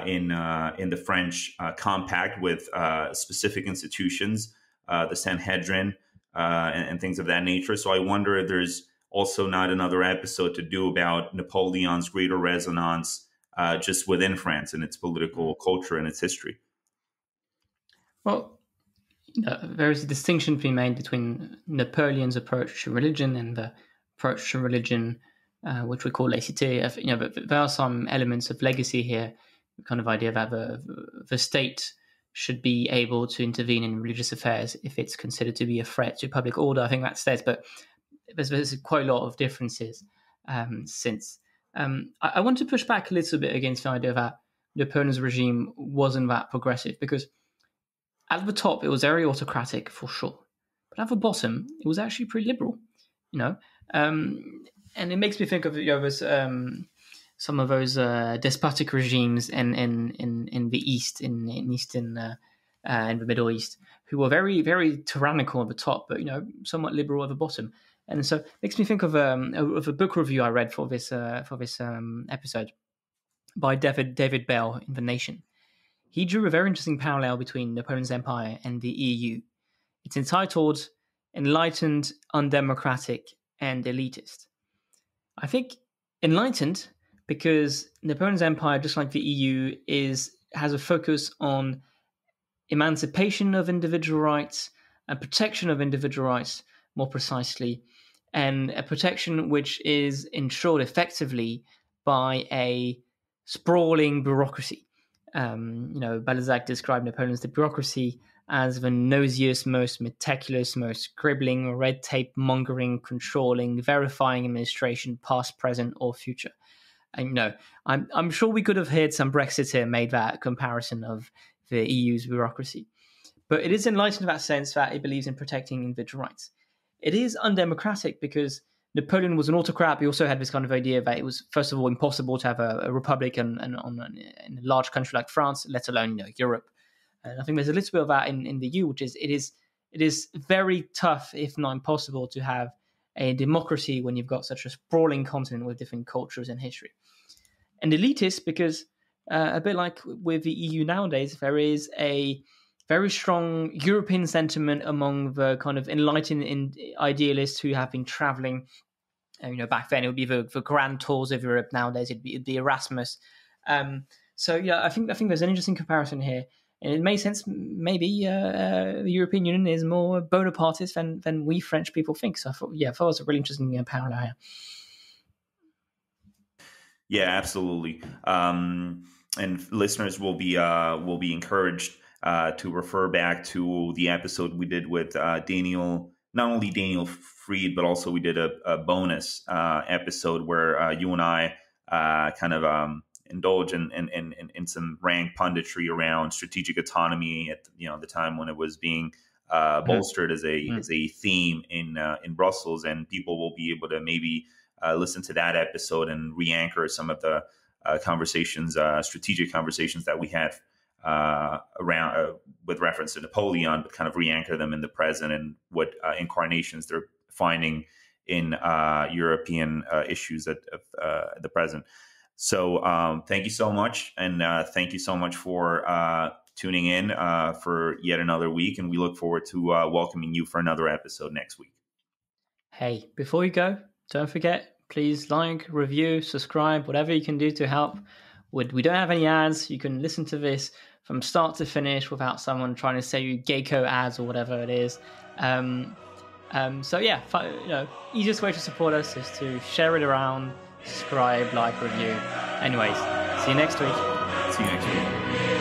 in the French compact with specific institutions, the Sanhedrin, and things of that nature. So I wonder if there's also not another episode to do about Napoleon's greater resonance just within France and its political culture and its history. Well, there is a distinction to be made between Napoleon's approach to religion and the approach to religion, which we call laïcité. But there are some elements of legacy here, the kind of idea that the state should be able to intervene in religious affairs if it's considered to be a threat to public order. I think that stays, but there's quite a lot of differences. since. I want to push back a little bit against the idea that Napoleon's regime wasn't that progressive, because at the top it was very autocratic for sure, but at the bottom it was actually pretty liberal, you know. And it makes me think of some of those despotic regimes in the East, in the Middle East, who were very, very tyrannical at the top, but, you know, somewhat liberal at the bottom. And so it makes me think of a book review I read for this episode by David Bell in The Nation. He drew a very interesting parallel between Napoleon's empire and the EU. It's entitled "Enlightened, Undemocratic, and Elitist." I think enlightened because Napoleon's empire, just like the EU, has a focus on emancipation of individual rights and protection of individual rights, more precisely, and a protection which is ensured effectively by a sprawling bureaucracy. Balzac described Napoleon's bureaucracy as the nosiest, most meticulous, most scribbling, red tape mongering, controlling, verifying administration, past, present, or future. And I'm sure we could have heard some Brexiteer made that comparison of the EU's bureaucracy, but it is enlightened in that sense that it believes in protecting individual rights. It is undemocratic because Napoleon was an autocrat. He also had this kind of idea that it was, first of all, impossible to have a republic in a large country like France, let alone Europe. And I think there's a little bit of that in the EU, which is it is very tough, if not impossible, to have a democracy when you've got such a sprawling continent with different cultures and history. And elitist because a bit like with the EU nowadays, there is a very strong European sentiment among the kind of enlightened idealists who have been traveling. Back then it would be the grand tours of Europe. Nowadays it'd be Erasmus. I think there's an interesting comparison here, and it makes sense. Maybe the European Union is more Bonapartist than we French people think. So I thought it was a really interesting parallel here. Yeah, absolutely. And listeners will be encouraged to refer back to the episode we did with Daniel, not only Daniel Fried, but also we did a bonus episode where you and I indulge in some rank punditry around strategic autonomy at the time when it was being bolstered as a theme in Brussels, and people will be able to maybe listen to that episode and re-anchor some of the strategic conversations that we had around with reference to Napoleon, but kind of re-anchor them in the present and what incarnations they're finding in European issues at the present. So thank you so much, and thank you so much for tuning in for yet another week, and we look forward to welcoming you for another episode next week. Hey, before you go, don't forget, please like, review, subscribe, whatever you can do to help. We don't have any ads. You can listen to this from start to finish without someone trying to sell you Geico ads or whatever it is. Easiest way to support us is to share it around, subscribe, like, review. Anyways, see you next week. See you next week.